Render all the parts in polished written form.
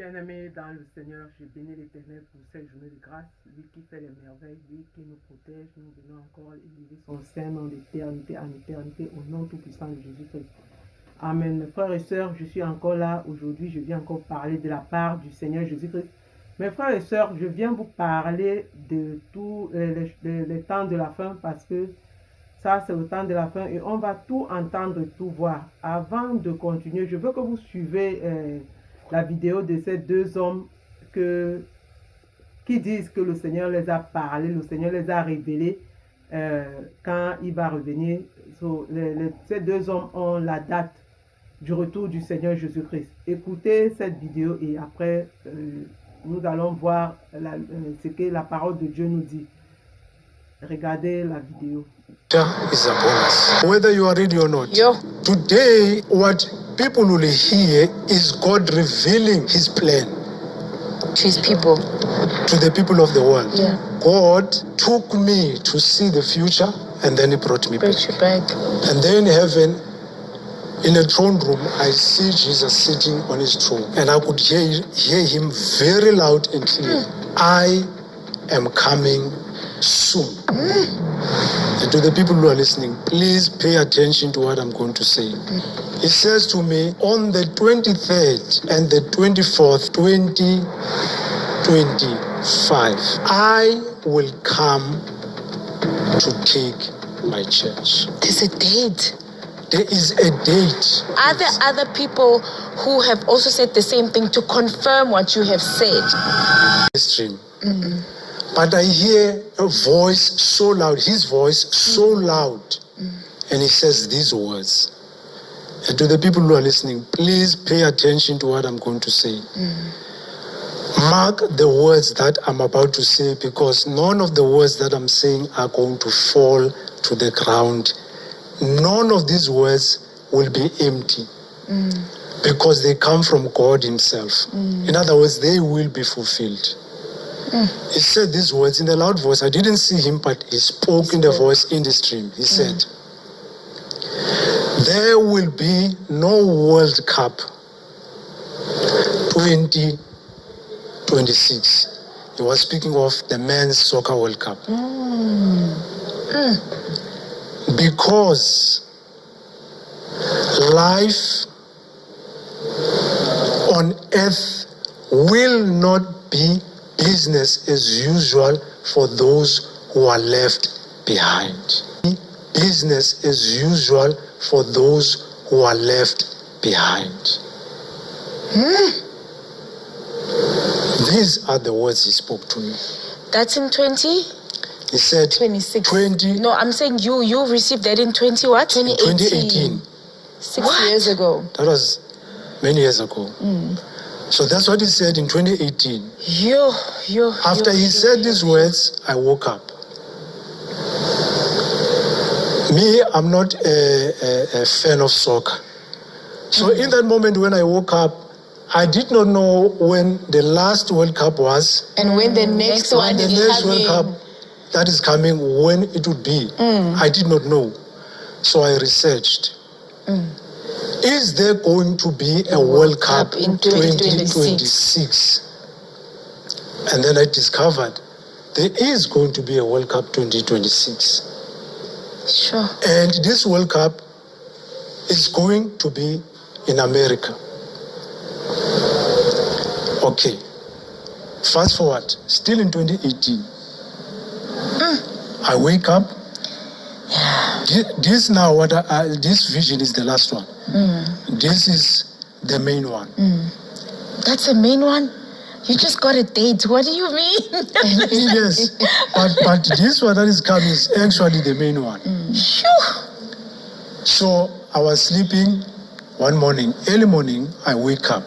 Bien-aimés dans le Seigneur, je bénis l'Éternel pour cette journée de grâce, lui qui fait les merveilles, lui qui nous protège. Nous venons encore élever son Saint-Nom d'éternité en éternité au nom tout-puissant de Jésus-Christ. Amen. Frères et sœurs, je suis encore là. Aujourd'hui, je viens encore parler de la part du Seigneur Jésus-Christ. Mes frères et sœurs, je viens vous parler de tous les temps de la fin parce que ça, c'est le temps de la fin et on va tout entendre, tout voir. Avant de continuer, je veux que vous suivez la vidéo de ces deux hommes qui disent que le Seigneur les a parlé, le Seigneur les a révélés quand il va revenir. Ces deux hommes ont la date du retour du Seigneur Jésus-Christ. Écoutez cette vidéo et après, nous allons voir ce que la parole de Dieu nous dit. Regardez la vidéo. Is a bonus. Whether you are ready or not. Today, what people will hear is God revealing his plan to his people, to the people of the world. God took me to see the future and then he brought me back. And then in heaven, in a throne room, I see Jesus sitting on his throne and I could hear him very loud and clear. I am coming soon. And to the people who are listening, please pay attention to what I'm going to say. It says to me, on the 23rd and the 24th, 2025, I will come to take my church. There's a date. There is a date. Are there other people who have also said the same thing to confirm what you have said? Stream. But I hear a voice so loud, his voice so loud, and he says these words. And to the people who are listening, please pay attention to what I'm going to say. Mark the words that I'm about to say, because none of the words that I'm saying are going to fall to the ground. None of these words will be empty, because they come from God himself. In other words, they will be fulfilled. He said these words in a loud voice. I didn't see him, but he spoke in the voice in the stream. He said, there will be no World Cup 2026. He was speaking of the Men's Soccer World Cup. Because life on earth will not be business as usual for those who are left behind. Business as usual for those who are left behind. These are the words he spoke to me. That's in 20? He said 26. 20. No, I'm saying you received that in 20 what? 2018. 6 years ago. That was many years ago. So that's what he said in 2018. After he said these words, I woke up. Me, I'm not a fan of soccer. So in that moment when I woke up, I did not know when the last World Cup was. And when the next one is coming. The next World Cup that is coming, when it would be. I did not know. So I researched. Is there going to be a World Cup in 2026? And then I discovered there is going to be a World Cup 2026. Sure. And this World Cup is going to be in America. Okay. Fast forward, still in 2018. I wake up. This now, this vision is the last one. This is the main one. That's the main one? You just got a date. What do you mean? Yes, but this one that is coming is actually the main one. So I was sleeping one morning. Early morning, I wake up.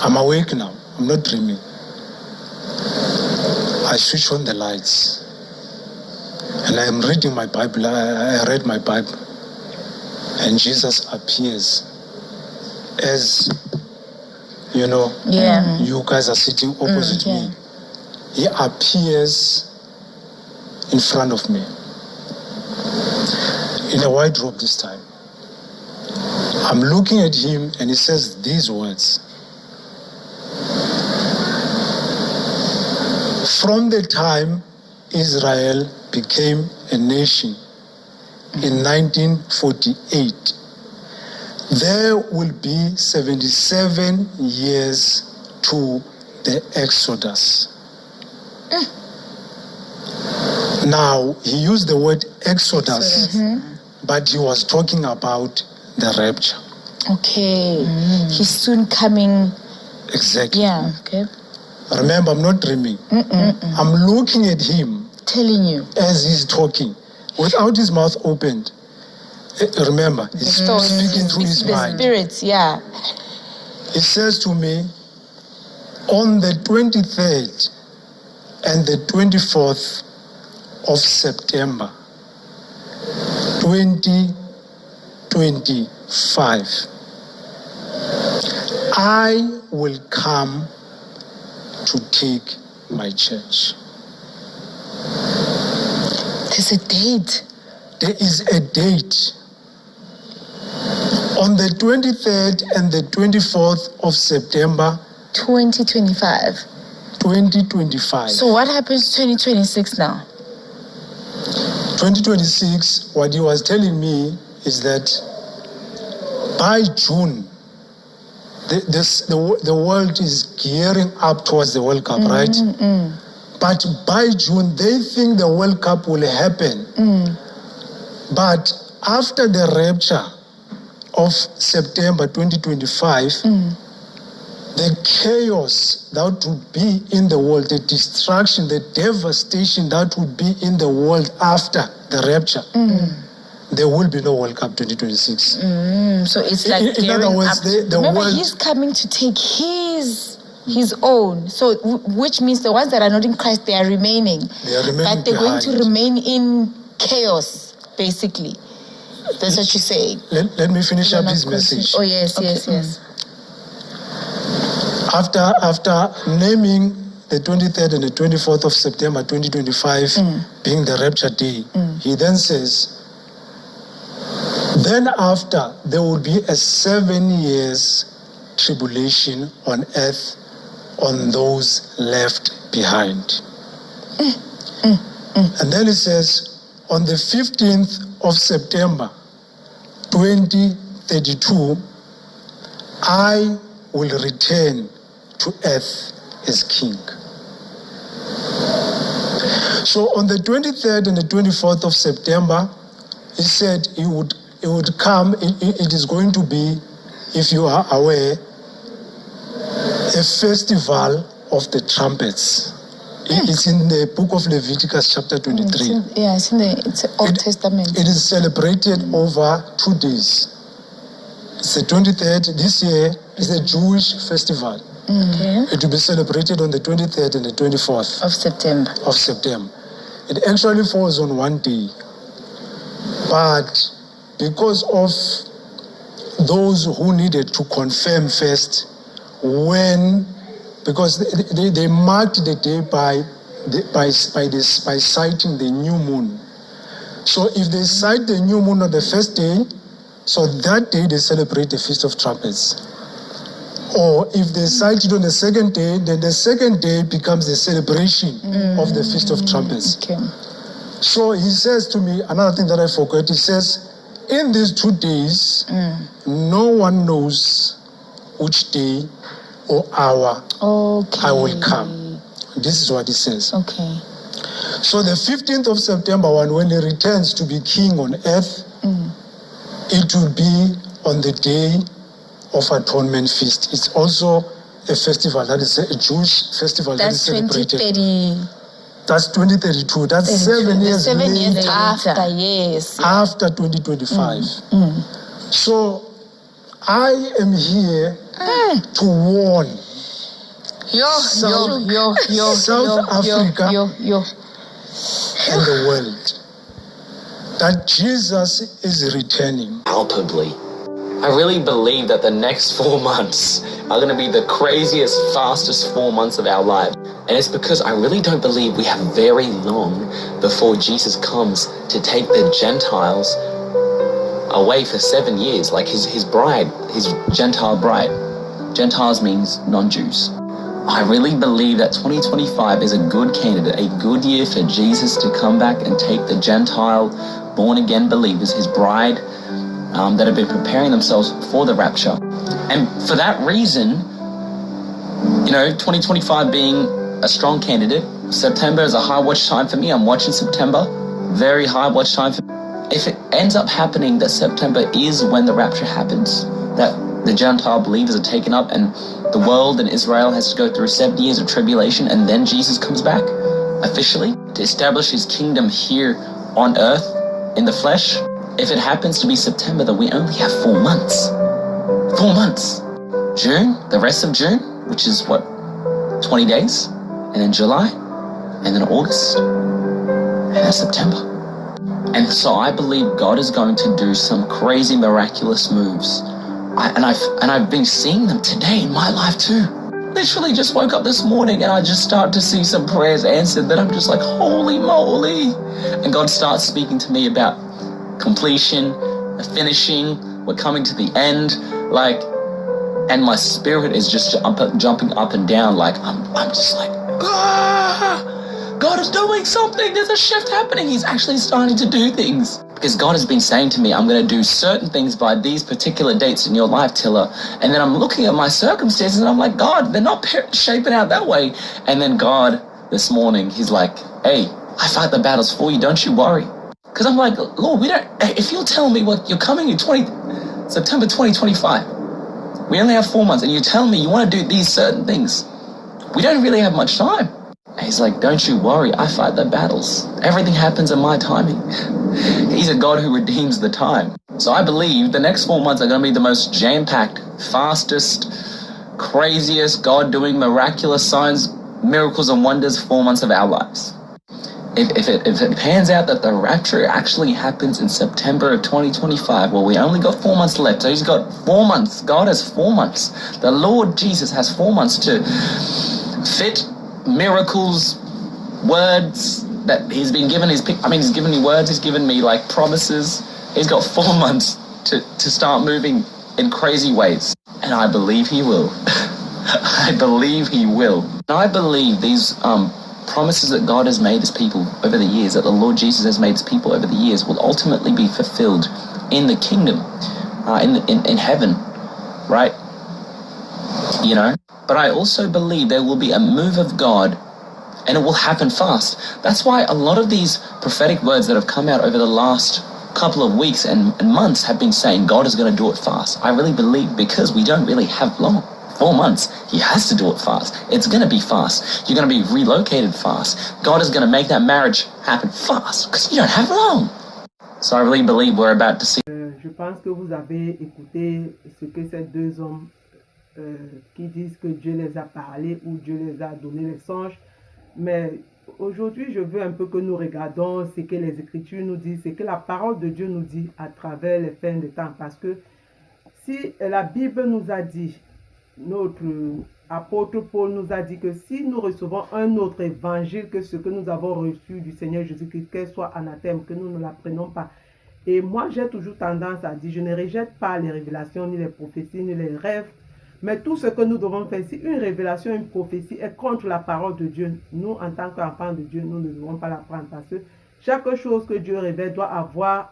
I'm awake now. I'm not dreaming. I switch on the lights. And I am reading my Bible. I read my Bible. And Jesus appears as, you know, you guys are sitting opposite me. He appears in front of me. In a white robe this time. I'm looking at him and he says these words. from the time Israel became a nation in 1948, there will be 77 years to the Exodus. Now, he used the word Exodus, but he was talking about the rapture. Okay. He's soon coming. Exactly. Yeah. Okay. Remember, I'm not dreaming. I'm looking at him Telling you. as he's talking, without his mouth opened. Remember, he's speaking through his the mind. spirits, yeah. He says to me, on the 23rd and the 24th of September 2025, I will come to take my church. There's a date. There is a date. On the 23rd and the 24th of September 2025. 2025. So what happens 2026 now? 2026, what he was telling me is that by June, the world is gearing up towards the World Cup, right? But by June, they think the World Cup will happen. But after the rapture of September 2025, the chaos that would be in the world, the destruction, the devastation that would be in the world after the rapture, there will be no World Cup 2026. So it's like In other gearing words, up. the Remember, world... he's coming to take his own. So which means the ones that are not in Christ, they are remaining. They are remaining But they're behind. going to remain in chaos, basically. That's what you're saying. Let me finish up this message. Oh, yes, yes. After naming the 23rd and the 24th of September 2025 being the rapture day, he then says, then after there will be a 7 years tribulation on earth on those left behind. And then it says, on the 15th of September 2032, I will return to earth as king. So on the 23rd and the 24th of September, he said it would come, it is going to be, if you are aware, a festival of the trumpets. It's in the book of Leviticus chapter 23. It's in the Old Testament. It is celebrated over 2 days. It's the 23rd. This year is a Jewish festival. Okay. It will be celebrated on the 23rd and the 24th Of September. of September. It actually falls on one day. But because of those who needed to confirm first because they marked the day by sighting the new moon. So if they sight the new moon on the first day, so that day they celebrate the Feast of Trumpets. Or if they sight it on the second day, then the second day becomes the celebration of the Feast of Trumpets. Okay. So he says to me, another thing that I forgot, he says, in these 2 days, no one knows which day or hour I will come. This is what he says. Okay. So the 15th of September, when he returns to be king on earth, it will be on the day of Atonement Feast. It's also a festival, that is a Jewish festival that is That's celebrated. 2030. That's 2032. That's 7 years 7 years later, after, yes. after 2025. So I am here to warn South Africa and the world that Jesus is returning. Palpably. I really believe that the next 4 months are going to be the craziest, fastest 4 months of our lives. And it's because I really don't believe we have very long before Jesus comes to take the Gentiles away for 7 years, like his bride, his Gentile bride. Gentiles means non-Jews. I really believe that 2025 is a good candidate, a good year for Jesus to come back and take the Gentile born-again believers, his bride, that have been preparing themselves for the rapture. And for that reason, 2025 being a strong candidate, September is a high watch time for me. I'm watching September, very high watch time for me. If it ends up happening that September is when the rapture happens, that the Gentile believers are taken up and the world and Israel has to go through 70 years of tribulation, and then Jesus comes back officially to establish his kingdom here on earth in the flesh. If it happens to be September, then we only have 4 months. 4 months. June, the rest of June, which is 20 days, and then July, and then August, and then September. And so I believe God is going to do some crazy miraculous moves. I've been seeing them today in my life too. Literally just woke up this morning and I just start to see some prayers answered that I'm just like, holy moly. And God starts speaking to me about completion, finishing, we're coming to the end, and my spirit is just jumping up and down, I'm just like, God is doing something, there's a shift happening, he's actually starting to do things. Because God has been saying to me, I'm going to do certain things by these particular dates in your life, Tilla. And then I'm looking at my circumstances and I'm like, God, they're not shaping out that way. And then God, this morning, he's like, hey, I fight the battles for you, don't you worry. Because I'm like, Lord, if you'll tell me what you're coming in September 2025, we only have 4 months, and you tell me you want to do these certain things, we don't really have much time. And he's like, don't you worry, I fight the battles. Everything happens in my timing. He's a God who redeems the time. So I believe the next 4 months are going to be the most jam-packed, fastest, craziest, God doing miraculous signs, miracles and wonders 4 months of our lives. If it pans out that the rapture actually happens in September of 2025, well, we only got 4 months left. So he's got 4 months. God has 4 months. The Lord Jesus has 4 months to fit miracles, words that he's been given. He's given me words. He's given me promises. He's got 4 months to start moving in crazy ways. And I believe he will. I believe he will. And I believe these promises that God has made his people over the years, that the Lord Jesus has made his people over the years, will ultimately be fulfilled in the kingdom, in heaven, right? But I also believe there will be a move of God, and it will happen fast. That's why a lot of these prophetic words that have come out over the last couple of weeks and months have been saying God is going to do it fast. I really believe, because we don't really have long. 4 months, he has to do it fast. It's going to be fast. You're going to be relocated fast. God is going to make that marriage happen fast, because you don't have long. So I really believe we're about to see. Je pense que vous avez écouté ce que ces deux hommes qui disent que Dieu les a parlé ou Dieu les a donné les songes. Mais aujourd'hui, je veux un peu que nous regardons ce que les Écritures nous disent, ce que la parole de Dieu nous dit à travers les fins des temps. Parce que si la Bible nous a dit, notre apôtre Paul nous a dit que si nous recevons un autre évangile que ce que nous avons reçu du Seigneur Jésus-Christ, qu'elle soit anathème, que nous ne la prenons pas. Et moi, j'ai toujours tendance à dire, je ne rejette pas les révélations, ni les prophéties, ni les rêves. Mais tout ce que nous devons faire, si une révélation, une prophétie est contre la parole de Dieu, nous, en tant qu'enfants de Dieu, nous ne devons pas la prendre. Parce que chaque chose que Dieu révèle doit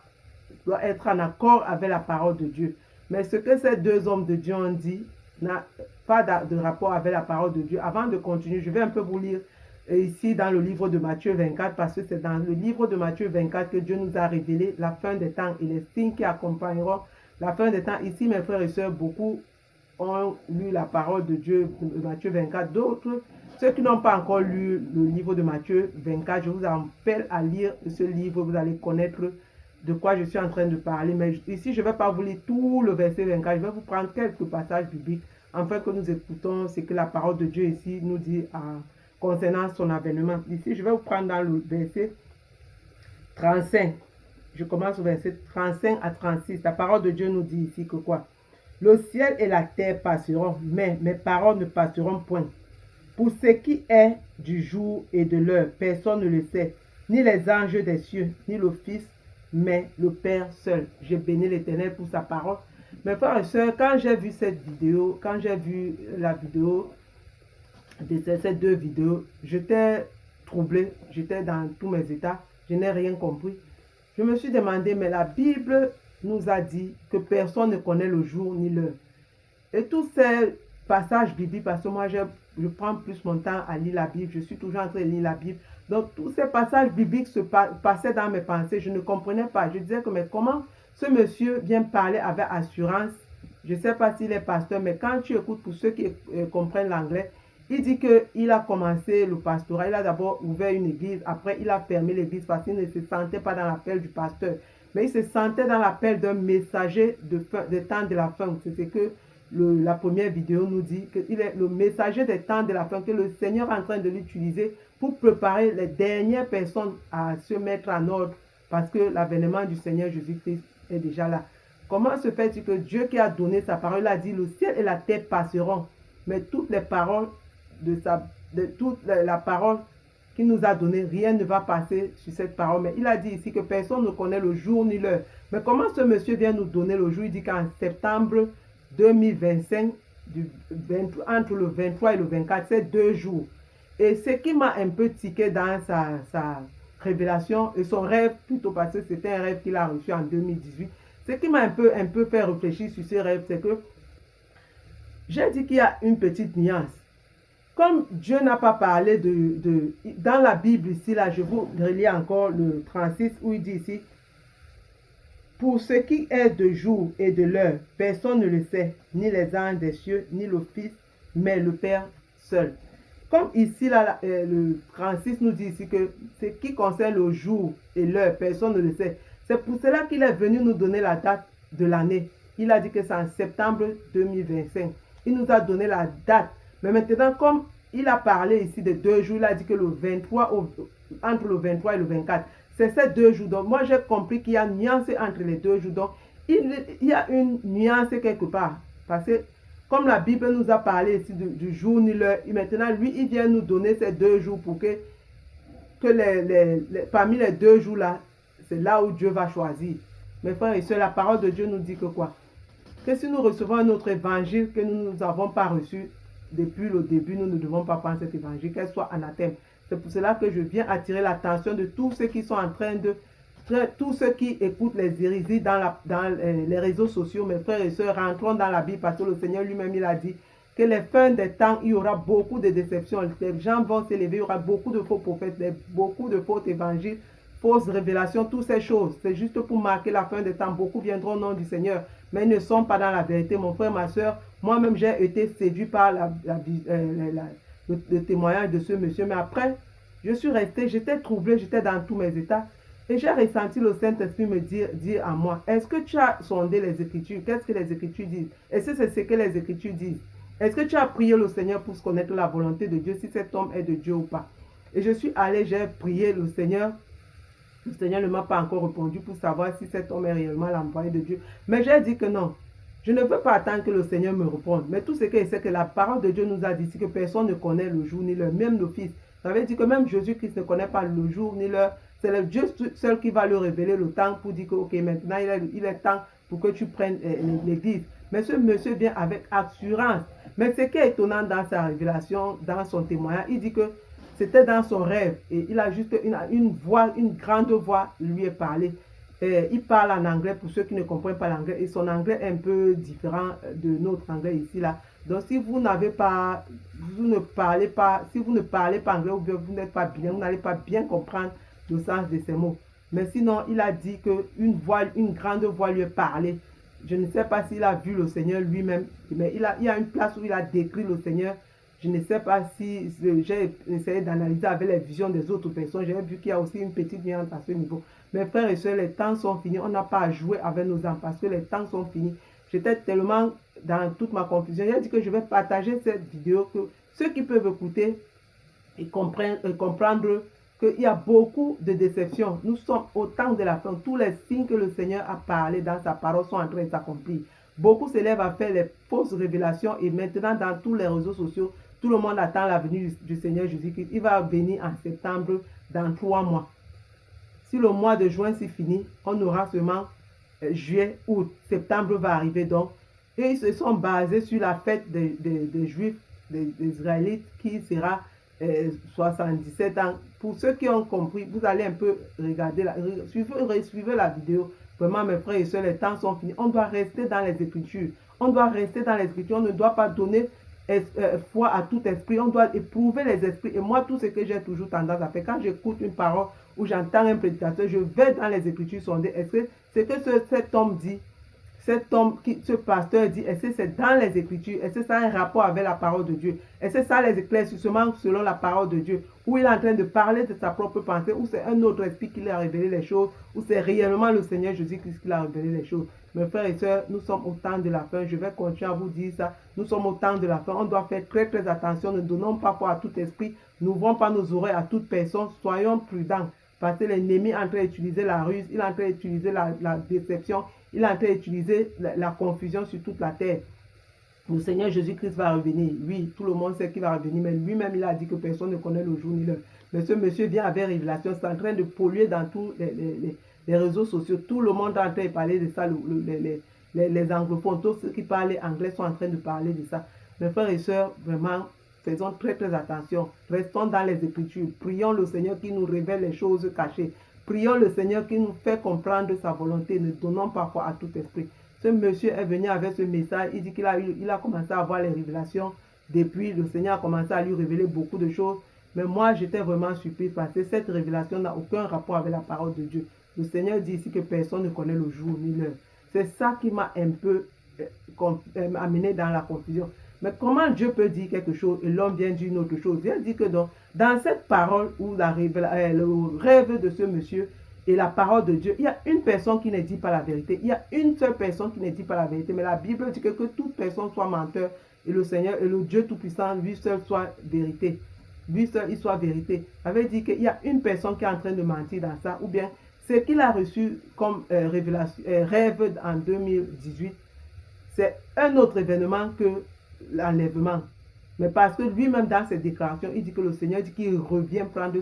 être en accord avec la parole de Dieu. Mais ce que ces deux hommes de Dieu ont dit n'a pas de rapport avec la parole de Dieu. Avant de continuer, je vais un peu vous lire ici dans le livre de Matthieu 24, parce que c'est dans le livre de Matthieu 24 que Dieu nous a révélé la fin des temps et les signes qui accompagneront la fin des temps. Ici, mes frères et sœurs, beaucoup ont lu la parole de Dieu de Matthieu 24. D'autres, ceux qui n'ont pas encore lu le livre de Matthieu 24, je vous appelle à lire ce livre. Vous allez connaître de quoi je suis en train de parler. Mais ici, je ne vais pas vous lire tout le verset 24. Je vais vous prendre quelques passages bibliques afin que nous écoutons ce que la parole de Dieu ici nous dit concernant son avènement. Ici, je vais vous prendre dans le verset 35. Je commence au verset 35 à 36. La parole de Dieu nous dit ici que quoi? Le ciel et la terre passeront, mais mes paroles ne passeront point. Pour ce qui est du jour et de l'heure, personne ne le sait, ni les anges des cieux, ni le Fils, mais le Père seul. Je bénis l'Éternel pour sa parole. Mes frères et sœurs, quand j'ai vu cette vidéo, quand j'ai vu la vidéo de ces deux vidéos, j'étais troublée, j'étais dans tous mes états, je n'ai rien compris. Je me suis demandé, mais la Bible nous a dit que personne ne connaît le jour ni l'heure. Et tous ces passages bibliques, parce que moi je prends plus mon temps à lire la Bible, je suis toujours en train de lire la Bible. Donc tous ces passages bibliques se passaient dans mes pensées, je ne comprenais pas. Je disais que mais comment ce monsieur vient parler avec assurance? Je ne sais pas s'il est pasteur, mais quand tu écoutes, pour ceux qui comprennent l'anglais, il dit qu'il a commencé le pastorat, il a d'abord ouvert une église, après il a fermé l'église parce qu'il ne se sentait pas dans l'appel du pasteur. Mais il se sentait dans l'appel d'un messager des temps de la fin. C'est ce que la première vidéo nous dit, qu'il est le messager des temps de la fin, que le Seigneur est en train de l'utiliser pour préparer les dernières personnes à se mettre en ordre parce que l'avènement du Seigneur Jésus-Christ est déjà là. Comment se fait-il que Dieu qui a donné sa parole a dit le ciel et la terre passeront, mais toutes les paroles toute la parole qu'il nous a donnée, rien ne va passer sur cette parole. Mais il a dit ici que personne ne connaît le jour ni l'heure. Mais comment ce monsieur vient nous donner le jour? Il dit qu'en septembre 2025, entre le 23 et le 24, c'est 2 jours. Et ce qui m'a un peu tiqué dans sa révélation, et son rêve plutôt, parce que c'était un rêve qu'il a reçu en 2018, ce qui m'a un peu fait réfléchir sur ce rêve, c'est que j'ai dit qu'il y a une petite nuance. Comme Dieu n'a pas parlé dans la Bible ici, là, je vous relis encore le 36 où il dit ici, pour ce qui est de jour et de l'heure, personne ne le sait, ni les anges des cieux, ni le Fils, mais le Père seul. Comme ici, là, le 36 nous dit ici que ce qui concerne le jour et l'heure, personne ne le sait. C'est pour cela qu'il est venu nous donner la date de l'année. Il a dit que c'est en septembre 2025. Il nous a donné la date. Mais maintenant, comme il a parlé ici de 2 jours, il a dit que le 23, entre le 23 et le 24, c'est ces 2 jours. Donc, moi, j'ai compris qu'il y a une nuance entre les 2 jours. Donc, il y a une nuance quelque part. Parce que, comme la Bible nous a parlé ici du jour ni l'heure, maintenant, lui, il vient nous donner ces 2 jours pour que parmi les 2 jours-là, c'est là où Dieu va choisir. Mes frères et sœurs, la parole de Dieu nous dit que quoi? Que si nous recevons un autre évangile que nous n'avons pas reçu depuis le début, nous ne devons pas prendre cet évangile, qu'elle soit anathème. C'est pour cela que je viens attirer l'attention de tous ceux qui sont en train de... Tous ceux qui écoutent les hérésies dans les réseaux sociaux, mes frères et sœurs, rentrons dans la Bible parce que le Seigneur lui-même, il a dit que les fins des temps, il y aura beaucoup de déceptions. Les gens vont s'élever, il y aura beaucoup de faux prophètes, beaucoup de faux évangiles, fausses révélations, toutes ces choses. C'est juste pour marquer la fin des temps. Beaucoup viendront au nom du Seigneur, mais ils ne sont pas dans la vérité. Mon frère, ma soeur, moi-même, j'ai été séduit par le témoignage de ce monsieur. Mais après, je suis resté, j'étais troublé, j'étais dans tous mes états. Et j'ai ressenti le Saint-Esprit me dire à moi, est-ce que tu as sondé les Écritures? Qu'est-ce que les Écritures disent? Est-ce que c'est ce que les Écritures disent? Est-ce que tu as prié le Seigneur pour connaître la volonté de Dieu, si cet homme est de Dieu ou pas? Et je suis allé, j'ai prié le Seigneur. Le Seigneur ne m'a pas encore répondu pour savoir si cet homme est réellement l'envoyé de Dieu. Mais j'ai dit que non. Je ne veux pas attendre que le Seigneur me réponde. Mais tout ce que c'est que la parole de Dieu nous a dit, c'est que personne ne connaît le jour ni l'heure, même le Fils. Ça veut dire que même Jésus-Christ ne connaît pas le jour ni l'heure. C'est le Dieu seul qui va lui révéler le temps pour dire que, ok, maintenant il est temps pour que tu prennes l'église. Mais ce monsieur vient avec assurance. Mais ce qui est étonnant dans sa révélation, dans son témoignage, il dit que c'était dans son rêve. Et il a juste une voix, une grande voix lui est parlé. Il parle en anglais pour ceux qui ne comprennent pas l'anglais. Et son anglais est un peu différent de notre anglais ici, là. Donc, si vous n'avez pas, si vous ne parlez pas anglais ou bien vous n'êtes pas bien, vous n'allez pas bien comprendre le sens de ces mots. Mais sinon, il a dit une grande voix lui est parlé. Je ne sais pas s'il a vu le Seigneur lui-même, mais il y a une place où il a décrit le Seigneur. Je ne sais pas si j'ai essayé d'analyser avec les visions des autres personnes. J'ai vu qu'il y a aussi une petite nuance à ce niveau. Mes frères et sœurs, les temps sont finis. On n'a pas à jouer avec nos âmes parce que les temps sont finis. J'étais tellement dans toute ma confusion. J'ai dit que je vais partager cette vidéo, que ceux qui peuvent écouter et comprendre qu'il y a beaucoup de déceptions. Nous sommes au temps de la fin. Tous les signes que le Seigneur a parlé dans sa parole sont en train de s'accomplir. Beaucoup s'élèvent à faire les fausses révélations et maintenant dans tous les réseaux sociaux, tout le monde attend la venue du Seigneur Jésus-Christ. Il va venir en septembre dans 3 mois. Si le mois de juin s'est fini, on aura seulement juillet, août, septembre va arriver donc. Et ils se sont basés sur la fête des Juifs des Israélites qui sera 77 ans. Pour ceux qui ont compris, vous allez un peu regarder, suivez la vidéo. Vraiment, mes frères et sœurs, les temps sont finis. On doit rester dans les Écritures. On doit rester dans les Écritures. On ne doit pas donner foi à tout esprit. On doit éprouver les esprits. Et moi, tout ce que j'ai toujours tendance à faire, quand j'écoute une parole ou j'entends un prédicateur, je vais dans les Écritures sonder. Est-ce que ce que cet homme dit, ce pasteur dit, est-ce que c'est dans les Écritures? Est-ce que ça a un rapport avec la parole de Dieu? Est-ce que ça a les éclaircissements selon la parole de Dieu? Ou il est en train de parler de sa propre pensée? Ou c'est un autre esprit qui lui a révélé les choses? Ou c'est réellement le Seigneur Jésus-Christ qui lui a révélé les choses? Mes frères et sœurs, nous sommes au temps de la fin. Je vais continuer à vous dire ça. Nous sommes au temps de la fin. On doit faire très très attention. Ne donnons pas foi à tout esprit. N'ouvrons pas nos oreilles à toute personne. Soyons prudents. Parce que l'ennemi est en train d'utiliser la ruse. Il est en train d'utiliser la déception. Il est en train d'utiliser la confusion sur toute la terre. Le Seigneur Jésus-Christ va revenir. Oui, tout le monde sait qu'il va revenir. Mais lui-même, il a dit que personne ne connaît le jour ni l'heure. Mais ce monsieur vient avec révélation. C'est en train de polluer dans tous les réseaux sociaux. Tout le monde est en train de parler de ça. Les anglophones, tous ceux qui parlent anglais sont en train de parler de ça. Mes frères et sœurs, vraiment, faisons très très attention. Restons dans les Écritures. Prions le Seigneur qui nous révèle les choses cachées. Prions le Seigneur qui nous fait comprendre sa volonté. Ne donnons pas foi à tout esprit. Ce monsieur est venu avec ce message. Il dit qu'il a commencé à avoir les révélations. Depuis, le Seigneur a commencé à lui révéler beaucoup de choses. Mais moi, j'étais vraiment surpris parce que cette révélation n'a aucun rapport avec la parole de Dieu. Le Seigneur dit ici que personne ne connaît le jour ni l'heure. C'est ça qui m'a un peu amené dans la confusion. Mais comment Dieu peut dire quelque chose et l'homme vient dire une autre chose? Dieu dit que dans cette parole ou le rêve de ce monsieur et la parole de Dieu, il y a une personne qui ne dit pas la vérité. Il y a une seule personne qui ne dit pas la vérité. Mais la Bible dit que toute personne soit menteur et le Seigneur et le Dieu Tout-Puissant, lui seul, soit vérité. Lui seul, il soit vérité. Ça veut dire qu'il y a une personne qui est en train de mentir dans ça, ou bien ce qu'il a reçu comme rêve en 2018, c'est un autre événement que l'enlèvement. Mais parce que lui-même dans ses déclarations, il dit que le Seigneur dit qu'il revient prendre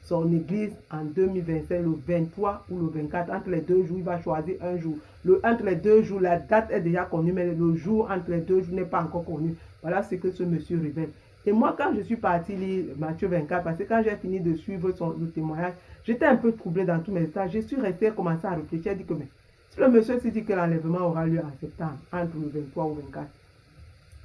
son église en 2025, le 23 ou le 24. Entre les deux jours, il va choisir un jour. Entre les deux jours, la date est déjà connue, mais le jour entre les deux jours n'est pas encore connu. Voilà ce que ce monsieur révèle. Et moi, quand je suis parti lire Matthieu 24, parce que quand j'ai fini de suivre le témoignage, j'étais un peu troublé dans tous mes états. Je suis resté, commencé à réfléchir, dit que mais si le monsieur s'est dit que l'enlèvement aura lieu en septembre, entre le 23 ou 24,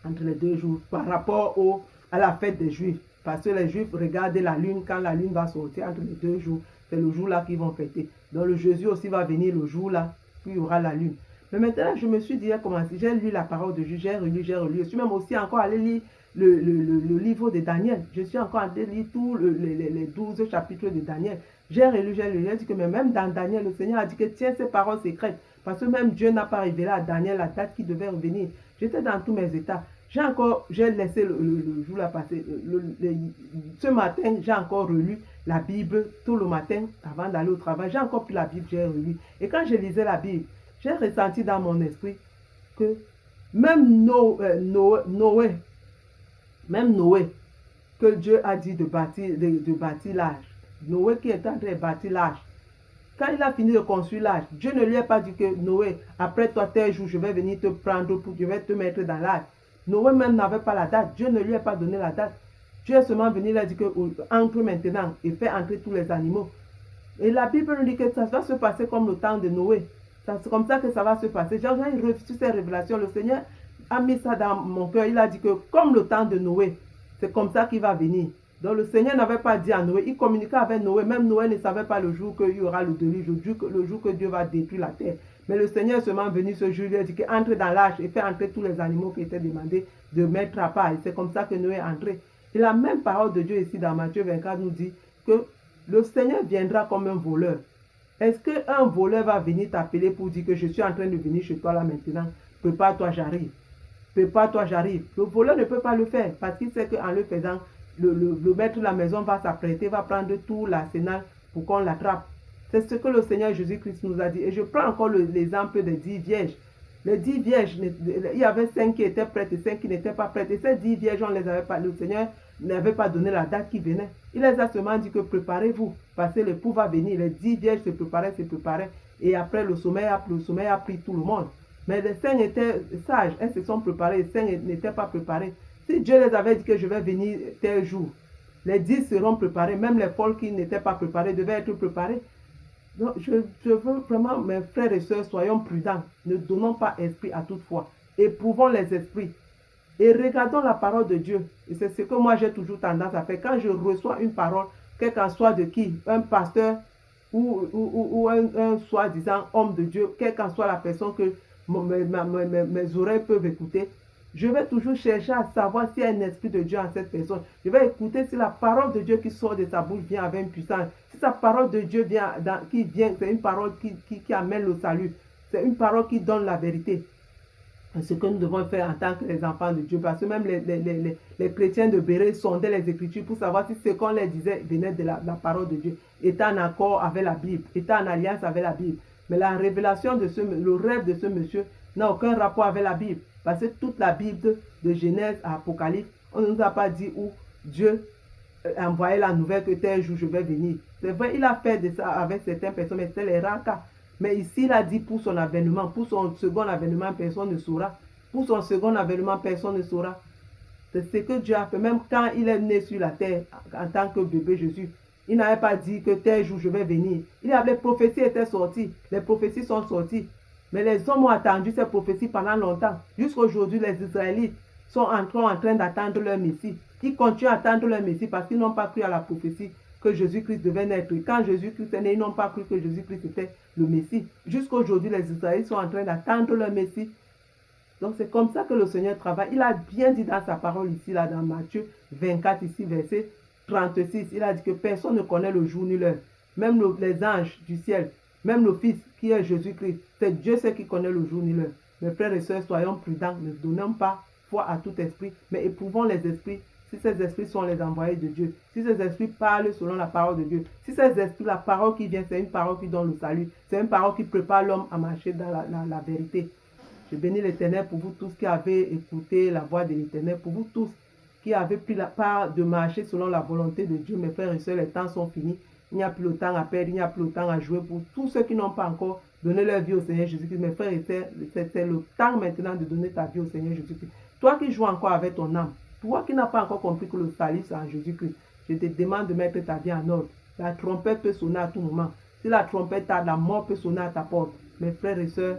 entre les deux jours, par rapport à la fête des Juifs, parce que les Juifs regardent la lune, quand la lune va sortir entre les deux jours, c'est le jour là qu'ils vont fêter. Donc le Jésus aussi va venir le jour là, puis il y aura la lune. Mais maintenant, je me suis dit, j'ai lu la parole de Dieu, j'ai relu. Je suis même aussi encore allé lire le livre de Daniel. Je suis encore allé lire tous les 12 chapitres de Daniel. J'ai relu, j'ai dit que même dans Daniel, le Seigneur a dit que tiens ces paroles secrètes. Parce que même Dieu n'a pas révélé à Daniel la date qui devait revenir. J'étais dans tous mes états. J'ai laissé le jour là passer. Ce matin, j'ai encore relu la Bible tout le matin avant d'aller au travail. J'ai encore pris la Bible, j'ai relu. Et quand je lisais la Bible, j'ai ressenti dans mon esprit que même Noé, que Dieu a dit de bâtir l'arche. Noé qui est en train de bâtir l'arche. Quand il a fini de construire l'arche, Dieu ne lui a pas dit que Noé, après toi tel jour, je vais venir te prendre, je vais te mettre dans l'arche. Noé même n'avait pas la date. Dieu ne lui a pas donné la date. Dieu est seulement venu, il a dit que entre maintenant et fait entrer tous les animaux. Et la Bible nous dit que ça va se passer comme le temps de Noé. C'est comme ça que ça va se passer. J'ai reçu ces révélations. Le Seigneur a mis ça dans mon cœur. Il a dit que comme le temps de Noé, c'est comme ça qu'il va venir. Donc le Seigneur n'avait pas dit à Noé, il communiquait avec Noé. Même Noé ne savait pas le jour qu'il y aura le déluge, le jour que Dieu va détruire la terre. Mais le Seigneur est seulement venu ce jour, il a dit qu'entre dans l'arche et fait entrer tous les animaux qui étaient demandés de mettre à part. Et c'est comme ça que Noé est entré. Et la même parole de Dieu ici dans Matthieu 24 nous dit que le Seigneur viendra comme un voleur. Est-ce qu'un voleur va venir t'appeler pour dire que je suis en train de venir chez toi là maintenant? Prépare-toi, j'arrive. Prépare-toi, j'arrive. Le voleur ne peut pas le faire parce qu'il sait qu'en le faisant, le maître de la maison va s'apprêter, va prendre tout l'arsenal pour qu'on l'attrape. C'est ce que le Seigneur Jésus-Christ nous a dit. Et je prends encore l'exemple des 10 vierges. Les 10 vierges, il y avait 5 qui étaient prêtes et 5 qui n'étaient pas prêtes. Et ces 10 vierges, on les avait pas, le Seigneur n'avait pas donné la date qui venait. Il les a seulement dit que préparez-vous, parce que l'époux va venir. Les 10 vierges se préparaient. Et après, le sommeil a pris tout le monde. Mais les 5 étaient sages, elles se sont préparées, les 5 n'étaient pas préparées. Si Dieu les avait dit que je vais venir tel jour, les 10 seront préparés, même les folles qui n'étaient pas préparées devaient être préparées. Donc, je veux vraiment, mes frères et sœurs, soyons prudents. Ne donnons pas esprit à toute foi. Éprouvons les esprits. Et regardons la parole de Dieu. Et c'est ce que moi j'ai toujours tendance à faire. Quand je reçois une parole, quel qu'en soit de qui, un pasteur ou un soi-disant homme de Dieu, quelle qu'en soit la personne que mes oreilles peuvent écouter, je vais toujours chercher à savoir s'il y a un esprit de Dieu en cette personne. Je vais écouter si la parole de Dieu qui sort de sa bouche vient avec une puissance. Si sa parole de Dieu c'est une parole qui amène le salut. C'est une parole qui donne la vérité. Ce que nous devons faire en tant que les enfants de Dieu. Parce que même les chrétiens de Béret sondaient les Écritures pour savoir si ce qu'on leur disait venait de la parole de Dieu. Était en accord avec la Bible. Était en alliance avec la Bible. Mais la révélation le rêve de ce monsieur n'a aucun rapport avec la Bible. Parce que toute la Bible, de Genèse à Apocalypse, on ne nous a pas dit où Dieu a envoyé la nouvelle que tel jour je vais venir. C'est vrai, il a fait de ça avec certaines personnes, mais c'est les rares cas. Mais ici, il a dit pour son avènement, pour son second avènement, personne ne saura. Pour son second avènement, personne ne saura. C'est ce que Dieu a fait. Même quand il est né sur la terre, en tant que bébé Jésus, il n'avait pas dit que tel jour je vais venir. Les prophéties étaient sorties. Les prophéties sont sorties. Mais les hommes ont attendu ces prophéties pendant longtemps. Jusqu'à aujourd'hui, les Israélites sont en train d'attendre leur Messie. Ils continuent à attendre leur Messie parce qu'ils n'ont pas cru à la prophétie que Jésus-Christ devait naître. Quand Jésus-Christ est né, ils n'ont pas cru que Jésus-Christ était le Messie. Jusqu'à aujourd'hui, les Israélites sont en train d'attendre leur Messie. Donc c'est comme ça que le Seigneur travaille. Il a bien dit dans sa parole ici, là, dans Matthieu 24, ici, verset 36, il a dit que personne ne connaît le jour ni l'heure. Même les anges du ciel, même le Fils qui est Jésus-Christ. C'est Dieu seul qui connaît le jour ni l'heure. Mes frères et sœurs, soyons prudents, ne donnons pas foi à tout esprit, mais éprouvons les esprits. Si ces esprits sont les envoyés de Dieu, si ces esprits parlent selon la parole de Dieu, si ces esprits, la parole qui vient, c'est une parole qui donne le salut, c'est une parole qui prépare l'homme à marcher dans la vérité. Je bénis l'Éternel pour vous tous qui avez écouté la voix de l'Éternel, pour vous tous qui avez pris la part de marcher selon la volonté de Dieu. Mes frères et sœurs, les temps sont finis. Il n'y a plus le temps à perdre, il n'y a plus le temps à jouer. Pour tous ceux qui n'ont pas encore donné leur vie au Seigneur Jésus-Christ, mes frères et sœurs, c'est le temps maintenant de donner ta vie au Seigneur Jésus-Christ. Toi qui joues encore avec ton âme, toi qui n'as pas encore compris que le salut c'est en Jésus-Christ, je te demande de mettre ta vie en ordre. La trompette peut sonner à tout moment. Si la trompette tarde, la mort peut sonner à ta porte. Mes frères et sœurs,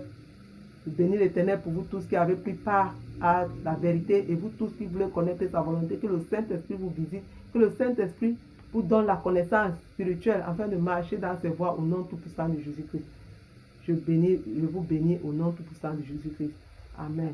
je bénis l'Éternel pour vous tous qui avez pris part à la vérité et vous tous qui voulez connaître sa volonté, que le Saint-Esprit vous visite, que le Saint-Esprit vous donne la connaissance spirituelle afin de marcher dans ses voies au nom tout-puissant de Jésus-Christ. Je vous bénis au nom tout-puissant de Jésus-Christ. Amen.